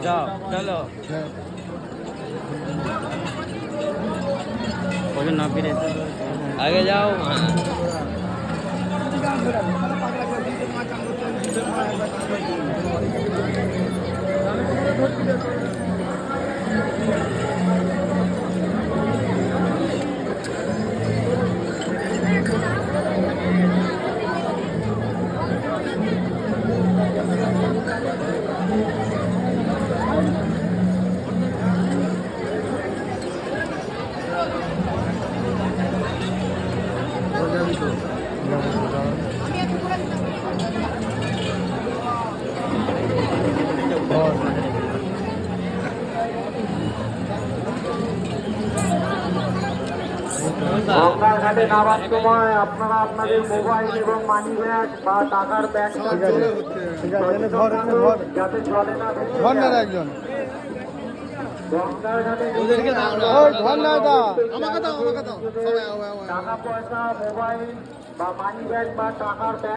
যাও চলো ওজন না ফিরে আগে যাও গঙ্গার ঘাটে নামার সময় আপনারা আপনাদের মোবাইল এবং মানি ব্যাগ বা টাকার ব্যাগ যাতে জলে না একজন গঙ্গার ঘাটে টাকা পয়সা মোবাইল বা মানি ব্যাগ বা টাকার ব্যাগ